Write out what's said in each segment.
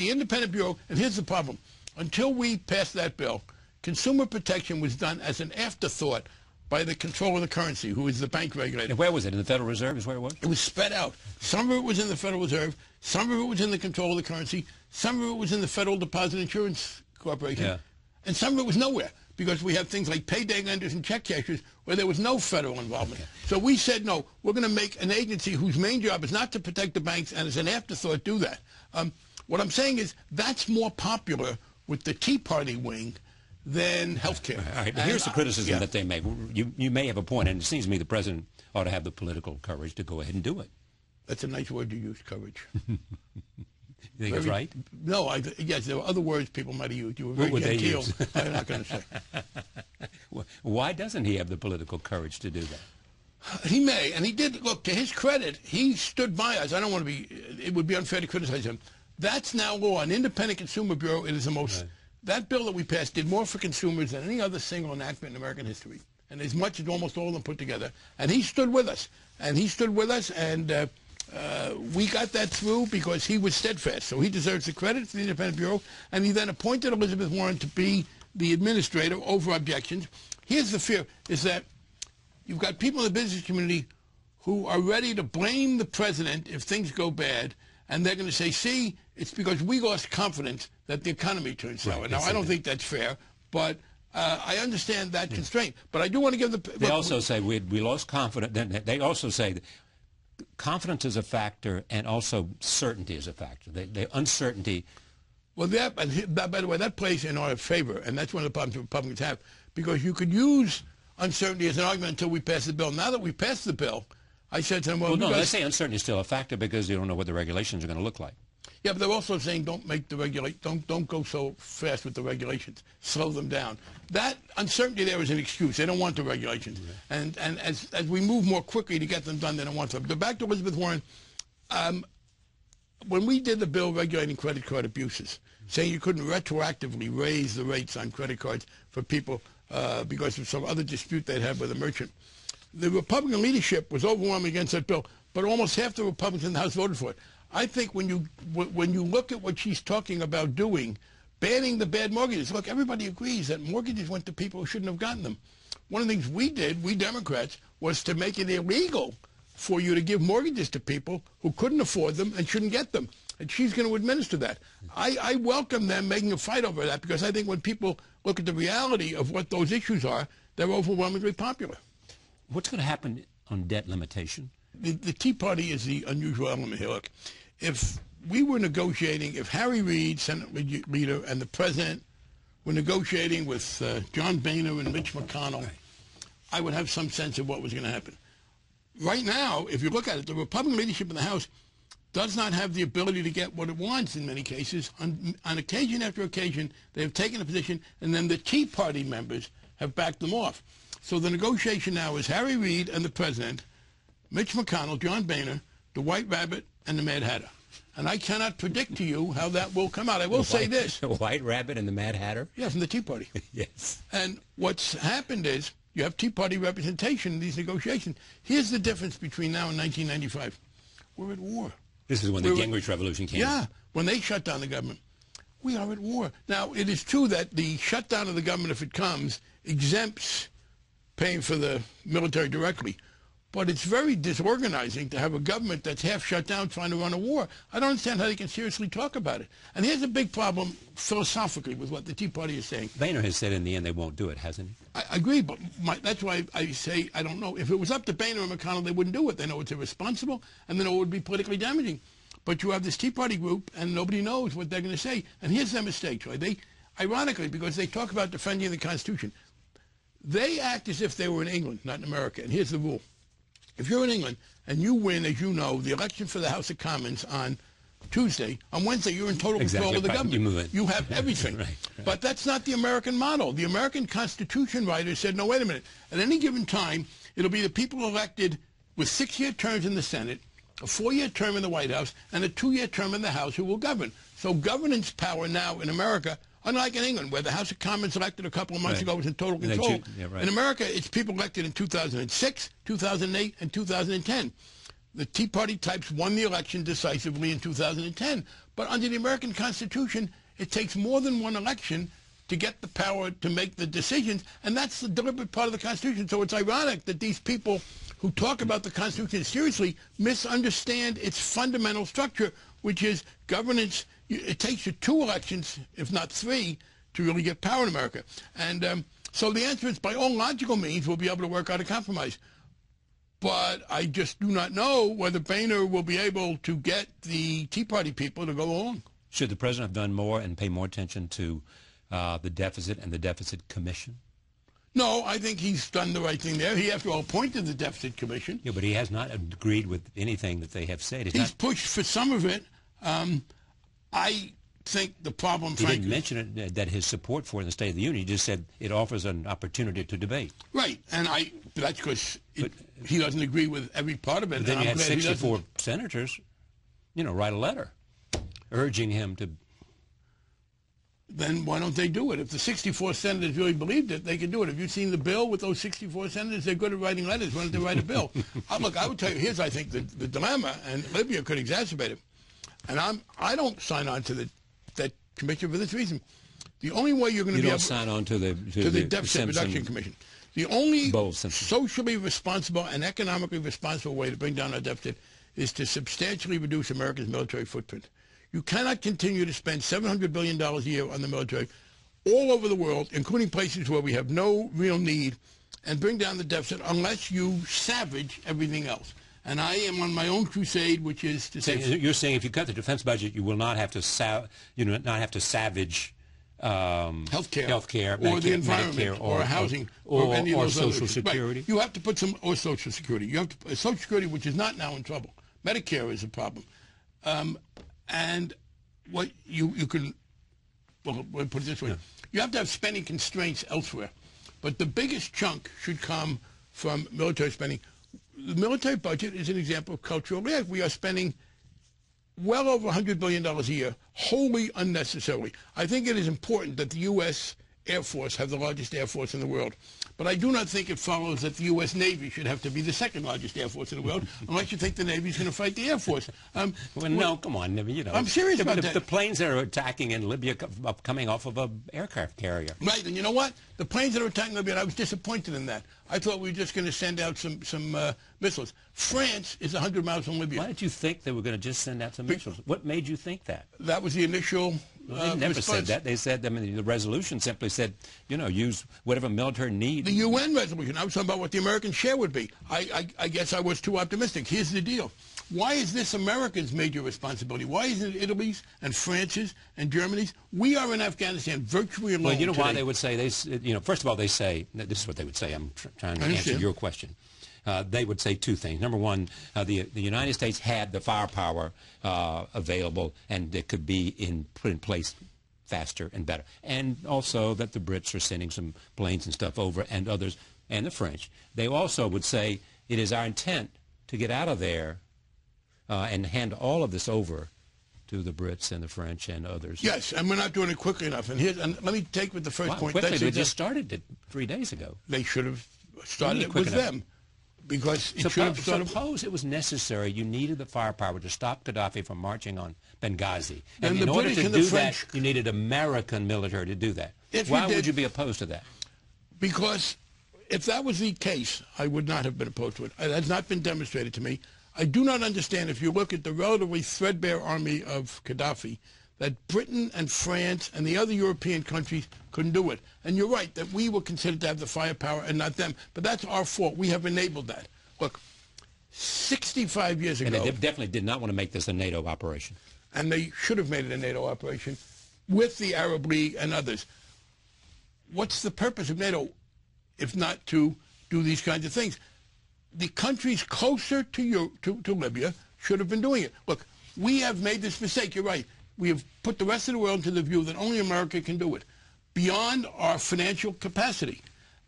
the Independent Bureau, and here's the problem. Until we passed that bill, consumer protection was done as an afterthought by the control of the currency, who is the bank regulator. And where was it? In the Federal Reserve is where it was? It was spread out. Some of it was in the Federal Reserve, some of it was in the control of the currency, some of it was in the Federal Deposit Insurance Corporation, and some of it was nowhere, because we have things like payday lenders and check cashers where there was no federal involvement. So we said, no, we're going to make an agency whose main job is not to protect the banks, and as an afterthought do that. What I'm saying is that's more popular with the Tea Party wing than health care. All right, here's the criticism that they make. You may have a point, and it seems to me the president ought to have the political courage to go ahead and do it. That's a nice word to use, courage. You think it's right? No, yes, there were other words people might have used. You were very what would genteel. they use? I'm not going to say. Why doesn't he have the political courage to do that? He may, and he did. Look, to his credit, he stood by us. I don't want to be, it would be unfair to criticize him. That's now law. An independent consumer bureau, it is the most, that bill that we passed did more for consumers than any other single enactment in American history. And as much as almost all of them put together. And he stood with us. And he stood with us, and we got that through because he was steadfast. So he deserves the credit for the Independent Bureau. And he then appointed Elizabeth Warren to be the administrator over objections. Here's the fear, is that you've got people in the business community who are ready to blame the president if things go bad, and they're going to say, see, it's because we lost confidence that the economy turned sour. Now, I don't think that's fair, but I understand that constraint. But I do want to give the... They also say we lost confidence. They also say that confidence is a factor, and also certainty is a factor. The uncertainty... Well, by the way, that plays in our favor, and that's one of the problems the Republicans have, because you could use uncertainty as an argument until we pass the bill. Now that we passed the bill, I said to them, well, no, they say uncertainty is still a factor because you don't know what the regulations are going to look like. Yeah, but they're also saying don't go so fast with the regulations. Slow them down. That uncertainty there is an excuse. They don't want the regulations. And as we move more quickly to get them done, they don't want them. But back to Elizabeth Warren. When we did the bill regulating credit card abuses, saying you couldn't retroactively raise the rates on credit cards for people because of some other dispute they'd had with a merchant, the Republican leadership was overwhelming against that bill, but almost half the Republicans in the House voted for it. I think when you look at what she's talking about doing, banning the bad mortgages, look, everybody agrees that mortgages went to people who shouldn't have gotten them. One of the things we did, we Democrats, was to make it illegal for you to give mortgages to people who couldn't afford them and shouldn't get them. And she's going to administer that. I welcome them making a fight over that, because I think when people look at the reality of what those issues are, they're overwhelmingly popular. What's going to happen on debt limitation? The Tea Party is the unusual element here. Look, if we were negotiating, if Harry Reid, Senate leader, and the president were negotiating with John Boehner and Mitch McConnell, I would have some sense of what was going to happen. Right now, if you look at it, the Republican leadership in the House does not have the ability to get what it wants in many cases. On occasion after occasion, they have taken a position, and then the Tea Party members have backed them off. So the negotiation now is Harry Reid and the president, Mitch McConnell, John Boehner, the White Rabbit, and the Mad Hatter. And I cannot predict to you how that will come out. I will say this. The White Rabbit and the Mad Hatter? Yeah, from the Tea Party. Yes. And what's happened is you have Tea Party representation in these negotiations. Here's the difference between now and 1995. We're at war. This is when the Gingrich Revolution came. Yeah, when they shut down the government. We are at war. Now, it is true that the shutdown of the government, if it comes, exempts paying for the military directly. But it's very disorganizing to have a government that's half shut down trying to run a war. I don't understand how they can seriously talk about it. And here's a big problem philosophically with what the Tea Party is saying. Boehner has said in the end they won't do it, hasn't he? I agree, but that's why I say I don't know. If it was up to Boehner and McConnell, they wouldn't do it. They know it's irresponsible, and they know it would be politically damaging. But you have this Tea Party group, and nobody knows what they're going to say. And here's their mistake, Troy. They, ironically, because they talk about defending the Constitution, they act as if they were in England, not in America. And here's the rule. If you're in England and you win, as you know, the election for the House of Commons on Tuesday, on Wednesday you're in total control of the government. You have everything. Right. But that's not the American model. The American Constitution writers said, no, wait a minute. At any given time, it'll be the people elected with 6-year terms in the Senate, a 4-year term in the White House, and a 2-year term in the House who will govern. So governance power now in America, unlike in England, where the House of Commons elected a couple of months ago was in total control. In America, it's people elected in 2006, 2008, and 2010. The Tea Party types won the election decisively in 2010. But under the American Constitution, it takes more than one election to get the power to make the decisions, and that's the deliberate part of the Constitution. So it's ironic that these people who talk about the Constitution seriously misunderstand its fundamental structure, which is governance. It takes you 2 elections, if not 3, to really get power in America. And so the answer is, by all logical means, we'll be able to work out a compromise. But I just do not know whether Boehner will be able to get the Tea Party people to go along. Should the president have done more and pay more attention to the deficit and the deficit commission? No, I think he's done the right thing there. He, after all, appointed the deficit commission. Yeah, but he has not agreed with anything that they have said. He's pushed for some of it. I think the problem, frankly... He didn't mention it, that his support for it in the State of the Union. He just said it offers an opportunity to debate. Right, and that's because he doesn't agree with every part of it. But then you had 64 senators, write a letter urging him to... Then why don't they do it? If the 64 senators really believed it, they could do it. Have you seen the bill with those 64 senators? They're good at writing letters. Why don't they write a bill? Look, I would tell you, here's, I think, the dilemma, and Libya could exacerbate it. And I don't sign on to that commission for this reason. The only way you're going to be able to sign on to the deficit reduction commission. The only socially responsible and economically responsible way to bring down our deficit is to substantially reduce America's military footprint. You cannot continue to spend $700 billion a year on the military all over the world, including places where we have no real need, and bring down the deficit unless you savage everything else. And I am on my own crusade, which is to say... You're saying if you cut the defense budget, you will not have to savage healthcare, or the environment, or housing, or any of those Social others. Security. Right. You have to put some, or Social Security. You have to, Social Security, which is not now in trouble. Medicare is a problem. And what you can, well, we'll put it this way. Yeah. You have to have spending constraints elsewhere. But the biggest chunk should come from military spending. The military budget is an example of cultural react. We are spending well over $100 billion a year, wholly unnecessarily. I think it is important that the U.S. Air Force have the largest air force in the world. But I do not think it follows that the U.S. Navy should have to be the second largest air force in the world, unless you think the Navy is going to fight the Air Force. No, come on. I'm serious about that. The planes that are attacking in Libya coming off of an aircraft carrier. Right, and you know what? The planes that are attacking Libya, I was disappointed in that. I thought we were just going to send out some missiles. France is 100 miles from Libya. Why did you think they were going to just send out some missiles? What made you think that? That was the initial They never response. said that. They said, the resolution simply said, use whatever military need. The UN resolution. I was talking about what the American share would be. I guess I was too optimistic. Here's the deal. Why is this America's major responsibility? Why isn't it Italy's and France's and Germany's? We are in Afghanistan virtually alone. Well, you know today. why they would say, first of all, they say, this is what they would say. I'm trying to answer your question. They would say 2 things. Number one, the United States had the firepower available, and it could be put in place faster and better. And also that the Brits are sending some planes and stuff over, and others, and the French. They also would say it is our intent to get out of there and hand all of this over to the Brits and the French and others. Yes, and we're not doing it quickly enough. And let me take with the first point. Quickly, they just started it 3 days ago. They should have started it with them. Because it should have started. Suppose it was necessary, you needed the firepower to stop Gaddafi from marching on Benghazi. And in order to do that, French, you needed American military to do that. Why would you be opposed to that? Because if that was the case, I would not have been opposed to it. It has not been demonstrated to me. I do not understand, if you look at the relatively threadbare army of Gaddafi, that Britain and France and the other European countries couldn't do it. And you're right, that we were considered to have the firepower and not them. But that's our fault. We have enabled that. Look, 65 years ago... And they definitely did not want to make this a NATO operation. And they should have made it a NATO operation with the Arab League and others. What's the purpose of NATO if not to do these kinds of things? The countries closer to Libya should have been doing it. Look, we have made this mistake. You're right. We have put the rest of the world into the view that only America can do it, beyond our financial capacity.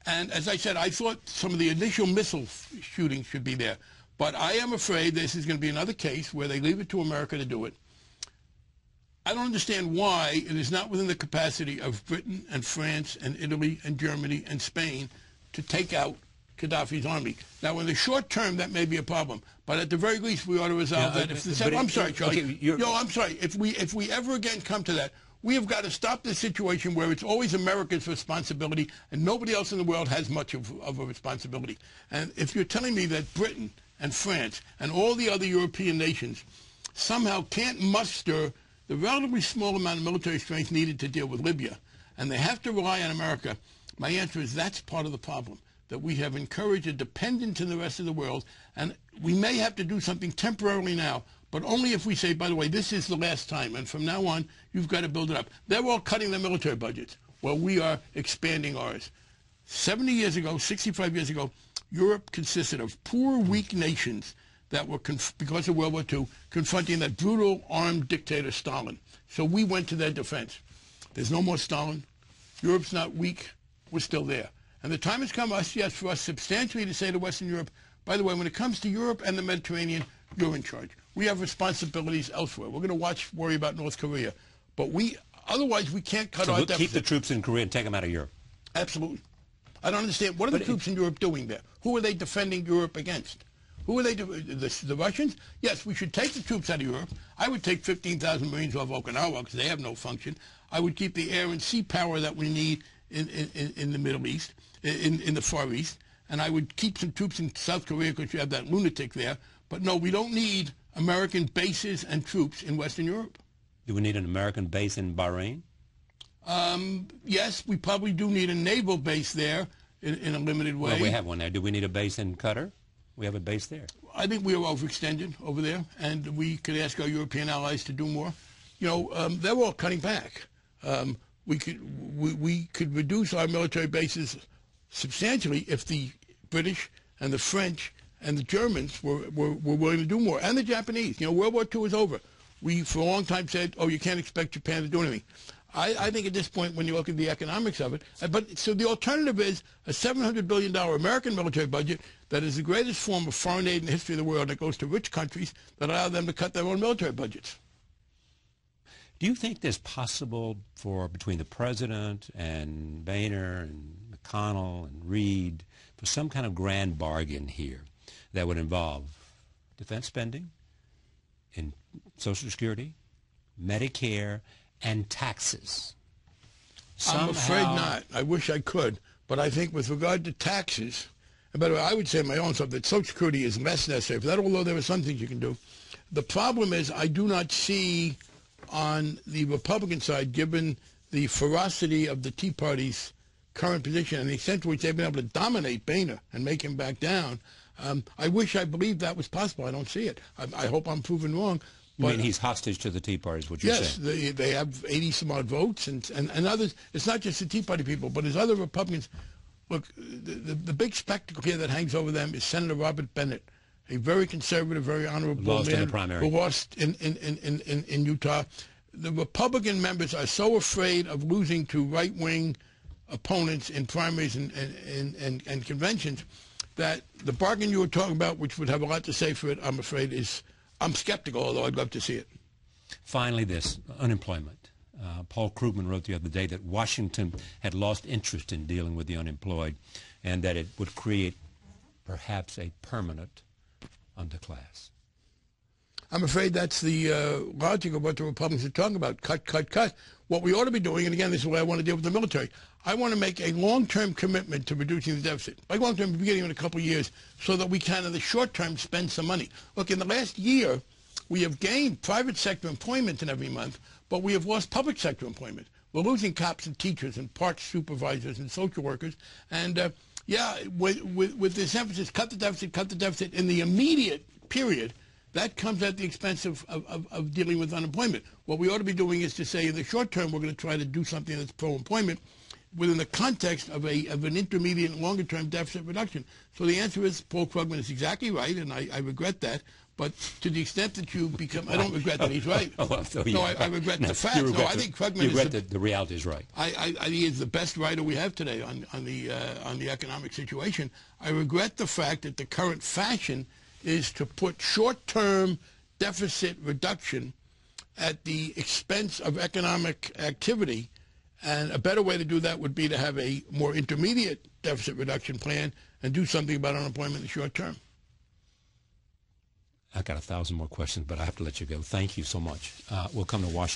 And as I said, I thought some of the initial missile shootings should be there. But I am afraid this is going to be another case where they leave it to America to do it. I don't understand why it is not within the capacity of Britain and France and Italy and Germany and Spain to take out Gaddafi's army. Now, in the short term, that may be a problem, but at the very least, we ought to resolve that. I'm sorry, Charlie. Okay, I'm sorry. If we ever again come to that, we have got to stop the situation where it's always America's responsibility and nobody else in the world has much of a responsibility. And if you're telling me that Britain and France and all the other European nations somehow can't muster the relatively small amount of military strength needed to deal with Libya, and they have to rely on America, my answer is that's part of the problem, that we have encouraged a dependence in the rest of the world, and we may have to do something temporarily now, but only if we say, by the way, this is the last time, and from now on, you've got to build it up. They're all cutting their military budgets. Well, we are expanding ours. 70 years ago, 65 years ago, Europe consisted of poor, weak nations that were, because of World War II, confronting that brutal armed dictator Stalin. So we went to their defense. There's no more Stalin. Europe's not weak. We're still there. And the time has come, for us substantially to say to Western Europe, by the way, when it comes to Europe and the Mediterranean, you're in charge. We have responsibilities elsewhere. We're going to worry about North Korea. But otherwise we can't cut our deficit. Keep the troops in Korea and take them out of Europe. Absolutely. I don't understand. What are the troops in Europe doing there? Who are they defending Europe against? Who are they? The Russians? Yes, we should take the troops out of Europe. I would take 15,000 Marines off Okinawa because they have no function. I would keep the air and sea power that we need in the Middle East, in the Far East. And I would keep some troops in South Korea because you have that lunatic there. But no, we don't need American bases and troops in Western Europe. Do we need an American base in Bahrain? Yes, we probably do need a naval base there in a limited way. Well, we have one there. Do we need a base in Qatar? We have a base there. I think we are overextended over there, and we could ask our European allies to do more. You know, they're all cutting back. We could reduce our military bases substantially if the British and the French and the Germans were willing to do more, and the Japanese. You know, World War II is over. We, for a long time, said, oh, you can't expect Japan to do anything. I think at this point, when you look at the economics of it, so the alternative is a $700 billion American military budget that is the greatest form of foreign aid in the history of the world that goes to rich countries that allow them to cut their own military budgets. Do you think there's possible between the president and Boehner and McConnell and Reid for some kind of grand bargain here that would involve defense spending, in Social Security, Medicare, and taxes? I'm afraid not. I wish I could. But I think with regard to taxes, and by the way, I would say my own stuff that Social Security is less necessary for that, although there are some things you can do. The problem is I do not see on the Republican side, given the ferocity of the Tea Party's current position and the extent to which they've been able to dominate Boehner and make him back down, I wish I believed that was possible. I don't see it. I hope I'm proven wrong. You mean he's hostage to the Tea Party is what you're saying? Yes, they have 80-some-odd votes, and others. It's not just the Tea Party people, but as other Republicans. Look, the big spectacle here that hangs over them is Senator Robert Bennett, a very conservative, very honorable man who lost in Utah. The Republican members are so afraid of losing to right-wing opponents in primaries and conventions that the bargain you were talking about, which would have a lot to say for it, I'm afraid I'm skeptical, although I'd love to see it. Finally, this unemployment. Paul Krugman wrote the other day that Washington had lost interest in dealing with the unemployed and that it would create perhaps a permanent underclass. I'm afraid that's the logic of what the Republicans are talking about. Cut, cut, cut. What we ought to be doing, and again, this is why I want to deal with the military, I want to make a long-term commitment to reducing the deficit. By long-term, beginning in a couple of years, so that we can, in the short term, spend some money. Look, in the last year, we have gained private sector employment in every month, but we have lost public sector employment. We're losing cops and teachers and parks supervisors and social workers. And, with this emphasis, cut the deficit in the immediate period, that comes at the expense of dealing with unemployment. What we ought to be doing is to say in the short term we're going to try to do something that's pro-employment within the context of an intermediate and longer term deficit reduction. So the answer is Paul Krugman is exactly right, and I regret that. But to the extent that you become, I don't regret that he's right. I regret the facts. I think Krugman is the reality is right. I think he is the best writer we have today on the economic situation. I regret the fact that the current fashion is to put short-term deficit reduction at the expense of economic activity, and a better way to do that would be to have a more intermediate deficit reduction plan and do something about unemployment in the short term. I've got 1,000 more questions, but I have to let you go. Thank you so much. We'll come to Washington.